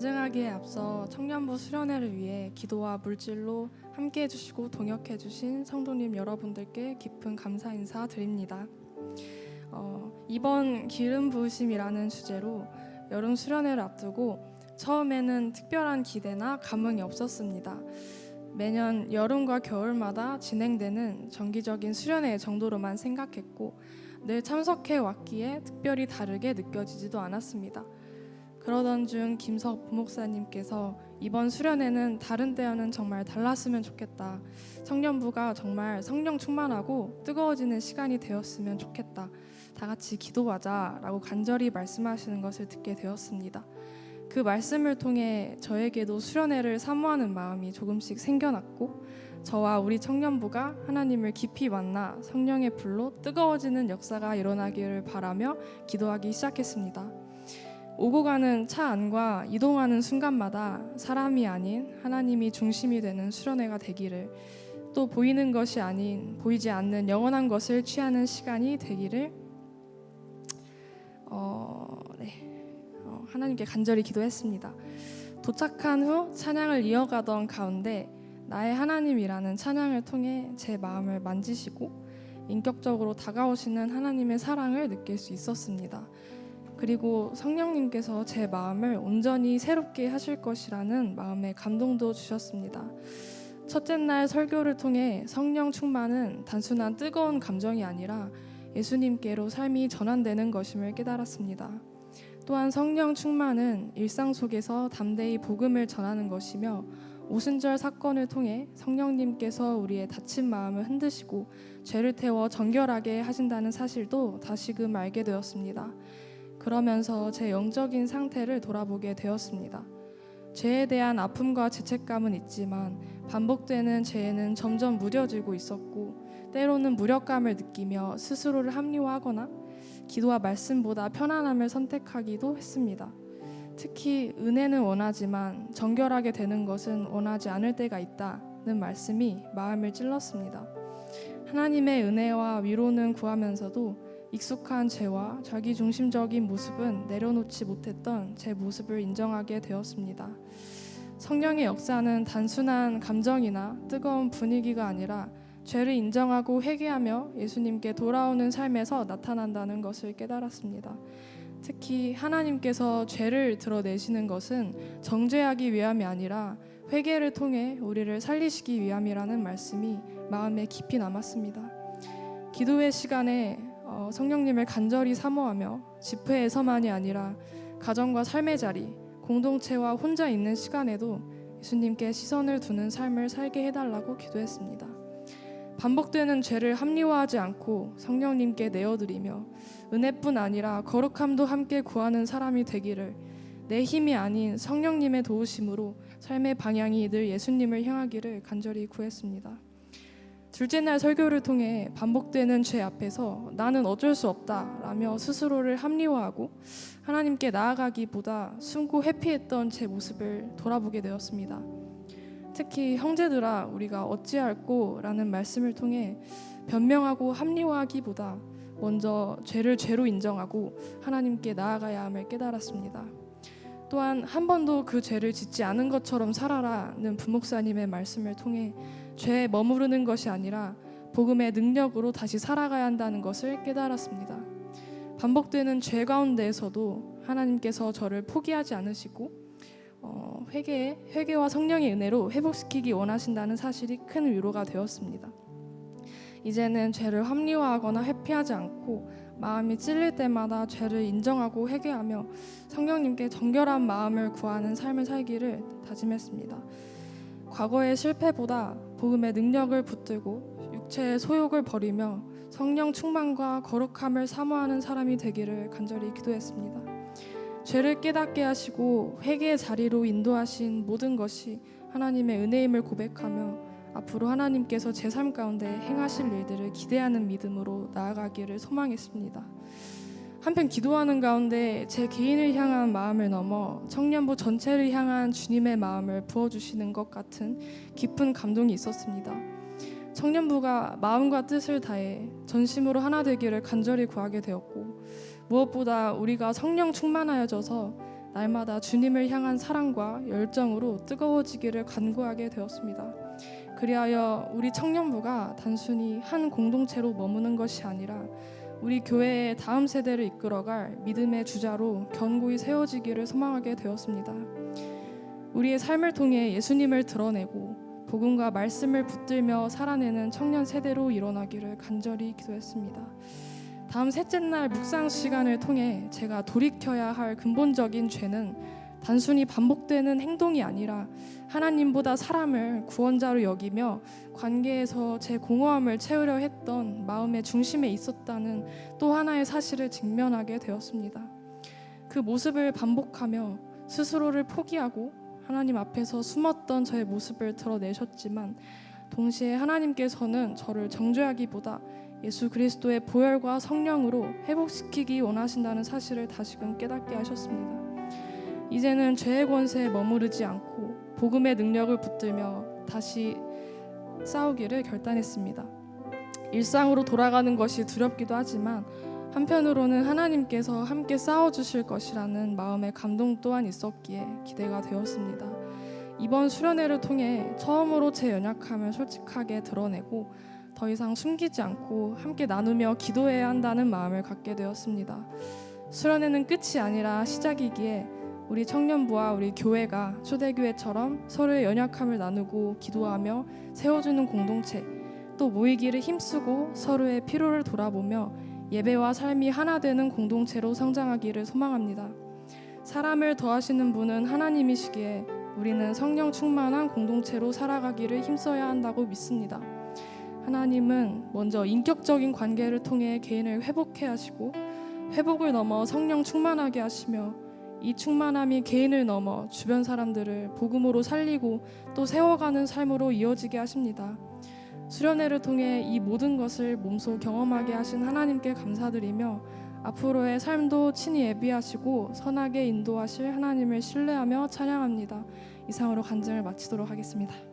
간증하기에 앞서 청년부 수련회를 위해 기도와 물질로 함께해 주시고 동역해 주신 성도님 여러분들께 깊은 감사 인사 드립니다. 이번 기름 부으심이라는 주제로 여름 수련회를 앞두고 처음에는 특별한 기대나 감흥이 없었습니다. 매년 여름과 겨울마다 진행되는 정기적인 수련회 정도로만 생각했고 늘 참석해 왔기에 특별히 다르게 느껴지지도 않았습니다. 그러던 중 김석 부목사님께서 이번 수련회는 다른 때와는 정말 달랐으면 좋겠다. 청년부가 정말 성령 충만하고 뜨거워지는 시간이 되었으면 좋겠다. 다 같이 기도하자 라고 간절히 말씀하시는 것을 듣게 되었습니다. 그 말씀을 통해 저에게도 수련회를 사모하는 마음이 조금씩 생겨났고 저와 우리 청년부가 하나님을 깊이 만나 성령의 불로 뜨거워지는 역사가 일어나기를 바라며 기도하기 시작했습니다. 오고 가는 차 안과 이동하는 순간마다 사람이 아닌 하나님이 중심이 되는 수련회가 되기를, 또 보이는 것이 아닌 보이지 않는 영원한 것을 취하는 시간이 되기를 하나님께 간절히 기도했습니다. 도착한 후 찬양을 이어가던 가운데 나의 하나님이라는 찬양을 통해 제 마음을 만지시고 인격적으로 다가오시는 하나님의 사랑을 느낄 수 있었습니다. 그리고 성령님께서 제 마음을 온전히 새롭게 하실 것이라는 마음의 감동도 주셨습니다. 첫째 날 설교를 통해 성령 충만은 단순한 뜨거운 감정이 아니라 예수님께로 삶이 전환되는 것임을 깨달았습니다. 또한 성령 충만은 일상 속에서 담대히 복음을 전하는 것이며 오순절 사건을 통해 성령님께서 우리의 다친 마음을 흔드시고 죄를 태워 정결하게 하신다는 사실도 다시금 알게 되었습니다. 그러면서 제 영적인 상태를 돌아보게 되었습니다. 죄에 대한 아픔과 죄책감은 있지만 반복되는 죄에는 점점 무뎌지고 있었고 때로는 무력감을 느끼며 스스로를 합리화하거나 기도와 말씀보다 편안함을 선택하기도 했습니다. 특히 은혜는 원하지만 정결하게 되는 것은 원하지 않을 때가 있다는 말씀이 마음을 찔렀습니다. 하나님의 은혜와 위로는 구하면서도 익숙한 죄와 자기중심적인 모습은 내려놓지 못했던 제 모습을 인정하게 되었습니다. 성령의 역사는 단순한 감정이나 뜨거운 분위기가 아니라 죄를 인정하고 회개하며 예수님께 돌아오는 삶에서 나타난다는 것을 깨달았습니다. 특히 하나님께서 죄를 드러내시는 것은 정죄하기 위함이 아니라 회개를 통해 우리를 살리시기 위함이라는 말씀이 마음에 깊이 남았습니다. 기도의 시간에 성령님을 간절히 사모하며 집회에서만이 아니라 가정과 삶의 자리, 공동체와 혼자 있는 시간에도 예수님께 시선을 두는 삶을 살게 해달라고 기도했습니다. 반복되는 죄를 합리화하지 않고 성령님께 내어드리며 은혜뿐 아니라 거룩함도 함께 구하는 사람이 되기를, 내 힘이 아닌 성령님의 도우심으로 삶의 방향이 늘 예수님을 향하기를 간절히 구했습니다. 둘째 날 설교를 통해 반복되는 죄 앞에서 나는 어쩔 수 없다 라며 스스로를 합리화하고 하나님께 나아가기보다 숨고 회피했던 제 모습을 돌아보게 되었습니다. 특히 형제들아 우리가 어찌할꼬 라는 말씀을 통해 변명하고 합리화하기보다 먼저 죄를 죄로 인정하고 하나님께 나아가야 함을 깨달았습니다. 또한 한 번도 그 죄를 짓지 않은 것처럼 살아라는 부목사님의 말씀을 통해 죄에 머무르는 것이 아니라 복음의 능력으로 다시 살아가야 한다는 것을 깨달았습니다. 반복되는 죄 가운데에서도 하나님께서 저를 포기하지 않으시고 회개와 성령의 은혜로 회복시키기 원하신다는 사실이 큰 위로가 되었습니다. 이제는 죄를 합리화하거나 회피하지 않고 마음이 찔릴 때마다 죄를 인정하고 회개하며 성령님께 정결한 마음을 구하는 삶을 살기를 다짐했습니다. 과거의 실패보다 복음의 능력을 붙들고 육체의 소욕을 버리며 성령 충만과 거룩함을 사모하는 사람이 되기를 간절히 기도했습니다. 죄를 깨닫게 하시고 회개의 자리로 인도하신 모든 것이 하나님의 은혜임을 고백하며 앞으로 하나님께서 제 삶 가운데 행하실 일들을 기대하는 믿음으로 나아가기를 소망했습니다. 한편 기도하는 가운데 제 개인을 향한 마음을 넘어 청년부 전체를 향한 주님의 마음을 부어주시는 것 같은 깊은 감동이 있었습니다. 청년부가 마음과 뜻을 다해 전심으로 하나 되기를 간절히 구하게 되었고 무엇보다 우리가 성령 충만하여져서 날마다 주님을 향한 사랑과 열정으로 뜨거워지기를 간구하게 되었습니다. 그리하여 우리 청년부가 단순히 한 공동체로 머무는 것이 아니라 우리 교회의 다음 세대를 이끌어갈 믿음의 주자로 견고히 세워지기를 소망하게 되었습니다. 우리의 삶을 통해 예수님을 드러내고 복음과 말씀을 붙들며 살아내는 청년 세대로 일어나기를 간절히 기도했습니다. 다음 셋째 날 묵상 시간을 통해 제가 돌이켜야 할 근본적인 죄는 단순히 반복되는 행동이 아니라 하나님보다 사람을 구원자로 여기며 관계에서 제 공허함을 채우려 했던 마음의 중심에 있었다는 또 하나의 사실을 직면하게 되었습니다. 그 모습을 반복하며 스스로를 포기하고 하나님 앞에서 숨었던 저의 모습을 드러내셨지만 동시에 하나님께서는 저를 정죄하기보다 예수 그리스도의 보혈과 성령으로 회복시키기 원하신다는 사실을 다시금 깨닫게 하셨습니다. 이제는 죄의 권세에 머무르지 않고 복음의 능력을 붙들며 다시 싸우기를 결단했습니다. 일상으로 돌아가는 것이 두렵기도 하지만 한편으로는 하나님께서 함께 싸워주실 것이라는 마음의 감동 또한 있었기에 기대가 되었습니다. 이번 수련회를 통해 처음으로 제 연약함을 솔직하게 드러내고 더 이상 숨기지 않고 함께 나누며 기도해야 한다는 마음을 갖게 되었습니다. 수련회는 끝이 아니라 시작이기에 우리 청년부와 우리 교회가 초대교회처럼 서로의 연약함을 나누고 기도하며 세워주는 공동체, 또 모이기를 힘쓰고 서로의 필요를 돌아보며 예배와 삶이 하나 되는 공동체로 성장하기를 소망합니다. 사람을 더하시는 분은 하나님이시기에 우리는 성령 충만한 공동체로 살아가기를 힘써야 한다고 믿습니다. 하나님은 먼저 인격적인 관계를 통해 개인을 회복해 하시고 회복을 넘어 성령 충만하게 하시며 이 충만함이 개인을 넘어 주변 사람들을 복음으로 살리고 또 세워가는 삶으로 이어지게 하십니다. 수련회를 통해 이 모든 것을 몸소 경험하게 하신 하나님께 감사드리며 앞으로의 삶도 친히 예비하시고 선하게 인도하실 하나님을 신뢰하며 찬양합니다. 이상으로 간증을 마치도록 하겠습니다.